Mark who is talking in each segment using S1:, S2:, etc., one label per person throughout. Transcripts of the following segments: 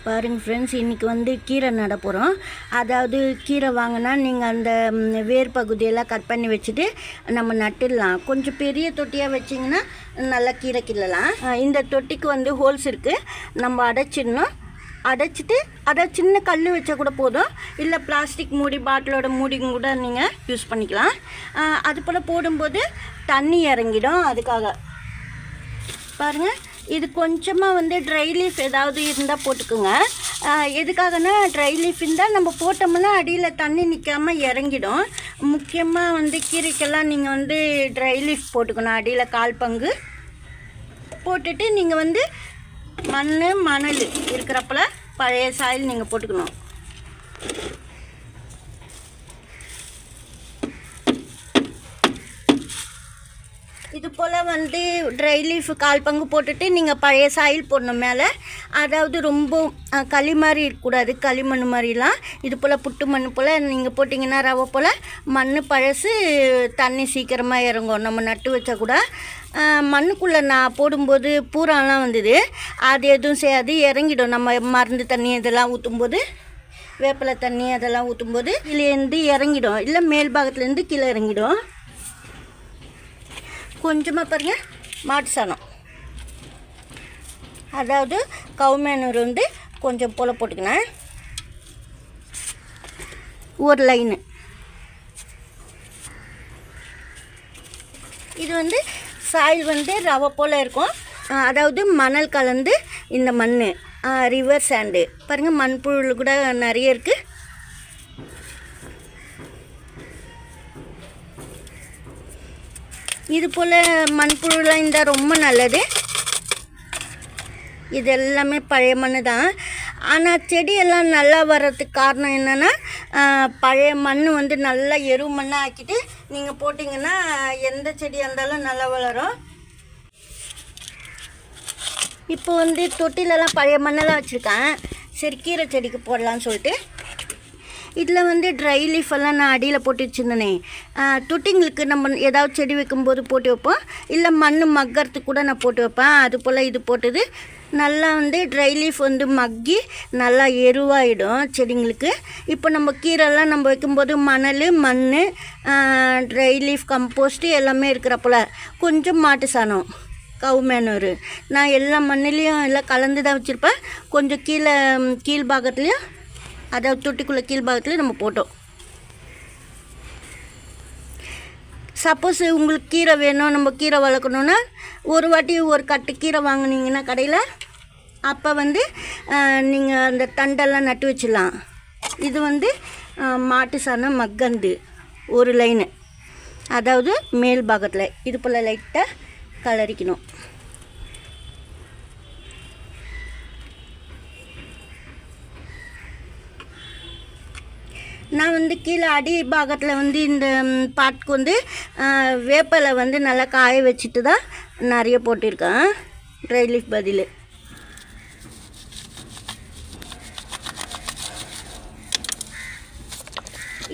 S1: பாருங்கள் ஃப்ரெண்ட்ஸ், இன்றைக்கி வந்து கீரை நட போகிறோம். அதாவது கீரை வாங்கினா நீங்கள் அந்த வேர் பகுதியெல்லாம் கட் பண்ணி வச்சுட்டு நம்ம நட்டுடலாம். கொஞ்சம் பெரிய தொட்டியாக வச்சிங்கன்னா நல்லா கீரை கிள்ளலாம். இந்த தொட்டிக்கு வந்து ஹோல்ஸ் இருக்குது, நம்ம அடைச்சிடணும். அடைச்சிட்டு அதை சின்ன கல் வச்சா கூட போதும், இல்லை பிளாஸ்டிக் மூடி பாட்டிலோட மூடிங்க கூட நீங்கள் யூஸ் பண்ணிக்கலாம். அது போல் போடும்போது தண்ணி இறங்கிடும். அதுக்காக பாருங்கள், இது கொஞ்சமாக வந்து ட்ரை லீஃப் ஏதாவது இருந்தால் போட்டுக்குங்க. எதுக்காகனா ட்ரை லீஃப் இருந்தால் நம்ம போட்டோம்னா அடியில் தண்ணி நிற்காமல் இறங்கிடும். முக்கியமாக வந்து கீரைக்கெல்லாம் நீங்கள் வந்து ட்ரை லீஃப் போட்டுக்கணும். அடியில் 1/4 பங்கு போட்டுட்டு நீங்கள் வந்து மணல் இருக்கிறப்பல பழைய சாயில் நீங்கள் போட்டுக்கணும். இது போல் வந்து ட்ரை லீஃப் 1/4 பங்கு போட்டுட்டு நீங்கள் பழைய சாயில் போடணும் மேலே. அதாவது ரொம்ப களி மாதிரி இருக்கக்கூடாது, களிமண் மாதிரிலாம். இது போல் புட்டு மண் போல் நீங்கள் போட்டிங்கன்னா ரவை போல் மண் பழசு தண்ணி சீக்கிரமாக இறங்கும். நம்ம நட்டு வச்சா கூட மண்ணுக்குள்ளே நான் போடும்போது பூராலாம் வந்தது, அது எதுவும் செய்யாது, இறங்கிடும். நம்ம மருந்து தண்ணி இதெல்லாம் ஊற்றும்போது, வேப்பிலை தண்ணி அதெல்லாம் ஊற்றும்போது இதுலேருந்து இறங்கிடும், இல்லை மேல் பாகத்துலேருந்து கீழே இறங்கிடும். கொஞ்சமாக பாருங்கள், மாட்டு சாணம், அதாவது கவுமேனூர் வந்து கொஞ்சம் போல் போட்டுக்கினேன். ஒரு லைனு. இது வந்து சாயில் வந்து ரவை போல் இருக்கும். அதாவது மணல் கலந்து இந்த மண் ரிவர் சாண்டு பாருங்கள், மண்புழு கூட நிறைய இருக்குது. இது போல் மண்புழுலாம் இருந்தால் ரொம்ப நல்லது. இது எல்லாமே பழைய மண் தான். ஆனால் செடியெல்லாம் நல்லா வர்றதுக்கு காரணம் என்னென்னா, பழைய மண் வந்து நல்லா எரு மண்ணாக ஆக்கிட்டு நீங்கள் போட்டிங்கன்னா எந்த செடியாக இருந்தாலும் நல்லா வளரும். இப்போ வந்து தொட்டிலெல்லாம் பழைய மண்ணெல்லாம் வச்சுருக்கேன். சரி, கீரை செடிக்கு போடலான்னு சொல்லிட்டு இதில் வந்து ட்ரை லீஃபெல்லாம் நான் அடியில் போட்டு வச்சுருந்தேனே. தொட்டிங்களுக்கு நம்ம ஏதாவது செடி வைக்கும்போது போட்டு வைப்போம், இல்லை மண் மக்கறதுக்கு கூட நான் போட்டு வைப்பேன். அது போல் இது போட்டது நல்லா வந்து ட்ரை லீஃப் வந்து மக்கி நல்லா எருவாயிடும் செடிங்களுக்கு. இப்போ நம்ம கீரைலாம் நம்ம வைக்கும்போது மண் ட்ரை லீஃப் கம்போஸ்ட்டு எல்லாமே இருக்கிறப்போல கொஞ்சம் மாட்டு சாணம் கவுமேனூர் நான் எல்லா மண்ணிலையும் எல்லாம் கலந்து தான் வச்சுருப்பேன். கொஞ்சம் கீழ் பாகத்துலேயும், அதாவது தொட்டிக்குள்ளே கீழ் பாகத்துலேயும் நம்ம போட்டோம். சப்போஸ் உங்களுக்கு கீரை வேணும், நம்ம கீரை வளர்க்கணுன்னா ஒரு வாட்டி ஒரு கட்டு கீரை வாங்கினீங்கன்னா கடையில், அப்போ வந்து நீங்கள் அந்த தண்டெல்லாம் நட்டு வச்சிடலாம். இது வந்து மாட்டு சாணம் மக்கந்து ஒரு லைனு, அதாவது மேல் பாகத்தில் இது போல் லைட்டாக கலரிக்கணும். நான் வந்து கீழே அடி பாகத்தில் வந்து இந்த பாட்டுக்கு வந்து வேப்பலை வந்து நல்லா காய வச்சுட்டு தான் நிறைய போட்டிருக்கேன் ட்ரை லீஃப் பதில்.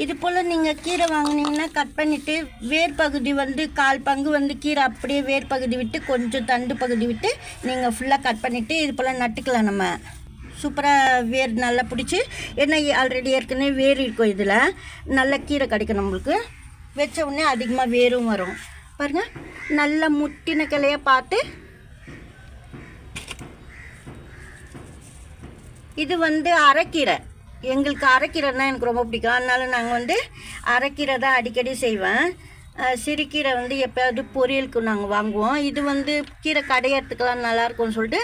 S1: இது போல் நீங்கள் கீரை வாங்கினீங்கன்னா கட் பண்ணிவிட்டு வேர் பகுதி வந்து 1/4 பங்கு வந்து கீரை அப்படியே வேர் பகுதி விட்டு கொஞ்சம் தண்டு பகுதி விட்டு நீங்கள் ஃபுல்லாக கட் பண்ணிவிட்டு இது போல் நட்டுக்கலாம். நம்ம சூப்பராக வேர் நல்லா பிடிச்சி, ஏன்னா ஆல்ரெடி ஏற்கனவே வேர் இருக்கும், இதில் நல்ல கீரை கிடைக்கும் நம்மளுக்கு. வச்ச உடனே அதிகமாக வேரும் வரும். பாருங்கள், நல்லா முட்டின கிளையாக பார்த்து. இது வந்து அரைக்கீரை. எங்களுக்கு அரைக்கீரைன்னா எனக்கு ரொம்ப பிடிக்கும், அதனால நாங்கள் வந்து அரைக்கீரை தான் அடிக்கடி செய்வேன். சிறுகீரை வந்து எப்போயாவது பொரியலுக்கு நாங்கள் வாங்குவோம். இது வந்து கீரை கடையிறதுக்கெல்லாம் நல்லாயிருக்கும்னு சொல்லிட்டு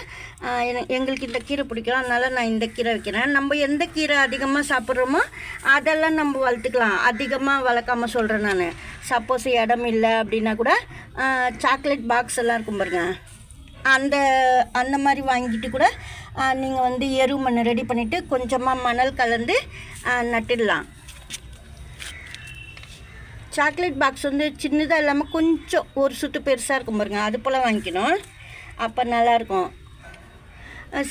S1: எங்களுக்கு இந்த கீரை பிடிக்கும், அதனால் நான் இந்த கீரை வைக்கிறேன். நம்ம எந்த கீரை அதிகமாக சாப்பிட்றோமோ அதெல்லாம் நம்ம வளர்த்துக்கலாம். அதிகமாக வளர்க்காமல் சொல்கிறேன் நான். சப்போஸ் இடம் இல்லை அப்படின்னா கூட சாக்லேட் பாக்ஸ் எல்லாம் இருக்கும் பாருங்க, அந்த மாதிரி வாங்கிட்டு கூட நீங்கள் வந்து எரு மண் ரெடி பண்ணிவிட்டு கொஞ்சமாக மணல் கலந்து நட்டுடலாம். சாக்லேட் பாக்ஸ் வந்து சின்னதாக இல்லாமல் கொஞ்சம் ஒரு சுட்டு பெருசாக இருக்கும் பாருங்க, அது போல் வாங்கிக்கணும். அப்போ நல்லாயிருக்கும்.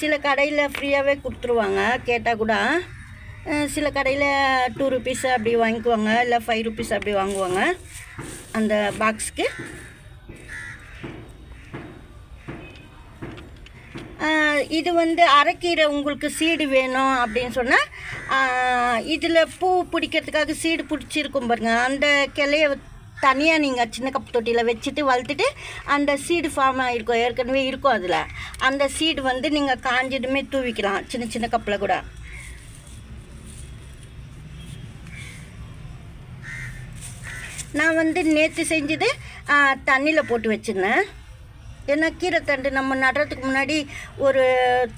S1: சில கடையில் ஃப்ரீயாகவே கொடுத்துருவாங்க கேட்டால் கூட. சில கடையில் 2 rupees அப்படி வாங்கிக்குவாங்க, இல்லை 5 rupees அப்படி வாங்குவாங்க அந்த பாக்ஸுக்கு. இது வந்து அரைக்கீரை உங்களுக்கு சீடு வேணும் அப்படின்னு சொன்னால் இதில் பூ பிடிக்கிறதுக்காக சீடு பிடிச்சிருக்கும் பாருங்க, அந்த கிளைய தனியாக நீங்கள் சின்ன கப்பு தொட்டியில் வச்சுட்டு வளர்த்துட்டு அந்த சீடு ஃபார்ம் ஆகிருக்கும், ஏற்கனவே இருக்கும் அதில். அந்த சீடு வந்து நீங்கள் காஞ்சதுமே தூவிக்கலாம் சின்ன சின்ன கப்பில் கூட. நான் வந்து நேற்று செஞ்சது தண்ணியில் போட்டு வச்சுருந்தேன். ஏன்னா கீரை தண்டு நம்ம நடுறதுக்கு முன்னாடி ஒரு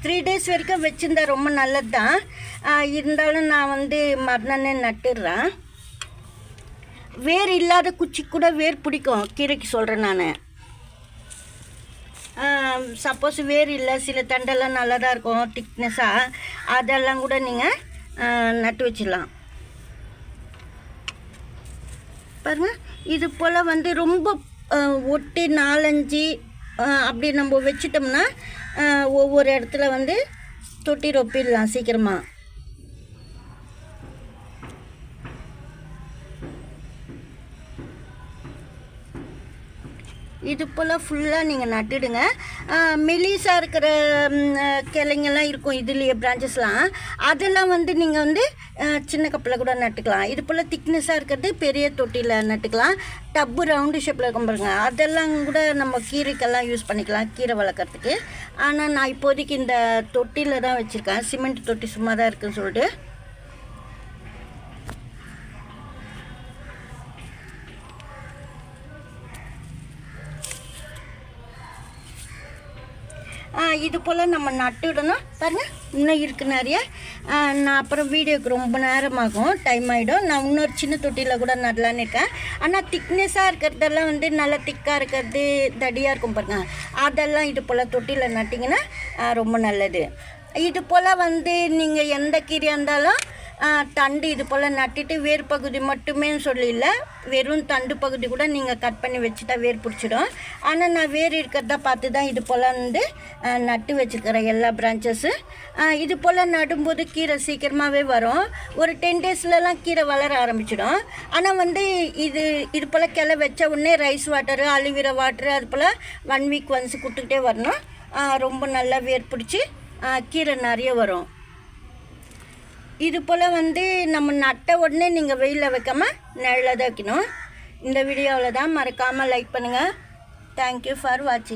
S1: 3 days வரைக்கும் வச்சுருந்தா ரொம்ப நல்லது தான். இருந்தாலும் நான் வந்து மறுநாளே நட்டுடுறேன். வேர் இல்லாத குச்சி கூட வேர் பிடிக்கும் கீரைக்கு சொல்கிறேன் நான். சப்போஸ் வேர் இல்லை, சில தண்டெல்லாம் நல்லா தான் இருக்கும் திக்னஸாக, அதெல்லாம் கூட நீங்கள் நட்டு வச்சிடலாம். பாருங்கள், இது போல் வந்து ரொம்ப ஒட்டி 4-5 அப்படி நம்ம வச்சிட்டோம்னா ஒவ்வொரு இடத்துல வந்து தொட்டி ரொப்பிடலாம் சீக்கிரமாக. இது போல் ஃபுல்லாக நீங்கள் நட்டுடுங்க. மெலிசாக இருக்கிற கிளைங்கெல்லாம் இருக்கும் இதுலேயே பிரான்ச்சஸ்லாம், அதெல்லாம் வந்து நீங்கள் வந்து சின்ன கப்பில் கூட நட்டுக்கலாம். இது போல் திக்னஸாக இருக்கிறது பெரிய தொட்டியில் நட்டுக்கலாம். டப்பு ரவுண்டு ஷேப்பில் இருக்கும் பாருங்க, அதெல்லாம் கூட நம்ம கீரைக்கெல்லாம் யூஸ் பண்ணிக்கலாம், கீரை வளர்க்குறதுக்கு. ஆனால் நான் இப்போதைக்கு இந்த தொட்டியில் தான் வச்சுருக்கேன், சிமெண்ட் தொட்டி சும்மா தான் இருக்குதுன்னு சொல்லிட்டு. இது போல் நம்ம நட்டுடணும். பாருங்கள், இன்னும் இருக்குது நிறைய. நான் அப்புறம் வீடியோக்கு ரொம்ப நேரமாகும், டைம் ஆகிடும். நான் இன்னொரு சின்ன தொட்டியில் கூட நடலான்னு இருக்கேன். ஆனால் திக்னஸாக இருக்கிறதெல்லாம் வந்து நல்லா திக்காக இருக்கிறது, தடியாக இருக்கும் பாருங்க, அதெல்லாம் இது போல் தொட்டியில் நட்டிங்கன்னா ரொம்ப நல்லது. இது போல் வந்து நீங்கள் எந்த கீரையாக இருந்தாலும் தண்டு இது போல் நட்டுட்டு வேர் பகுதி மட்டுமே சொல்லல, வெறும் தண்டு பகுதி கூட நீங்கள் கட் பண்ணி வச்சுட்டா வேர் பிடிச்சிடும். ஆனால் நான் வேர் இருக்கிறதா பார்த்து தான் இது போல் வந்து நட்டு வச்சுருக்கிறேன் எல்லா பிரான்ச்சஸ்ஸு. இது போல் நடும்போது கீரை சீக்கிரமாகவே வரும். ஒரு 10 daysலலாம் கீரை வளர ஆரம்பிச்சிடும். ஆனால் வந்து இது போல் கிளை வச்ச உடனே ரைஸ் வாட்டரு, அலிவிரா வாட்டரு அது போல் 1 week ஒன்ஸ் கொடுத்துக்கிட்டே வரணும். ரொம்ப நல்லா வேர் பிடிச்சி கீரை நிறைய வரும். இது போல் வந்து நம்ம நட்ட உடனே நீங்கள் வெயிலில் வைக்காமல் நிழலில் தான் வைக்கணும். இந்த வீடியோவில் தான், மறக்காமல் லைக் பண்ணுங்கள். தேங்க்யூ ஃபார் வாட்சிங்.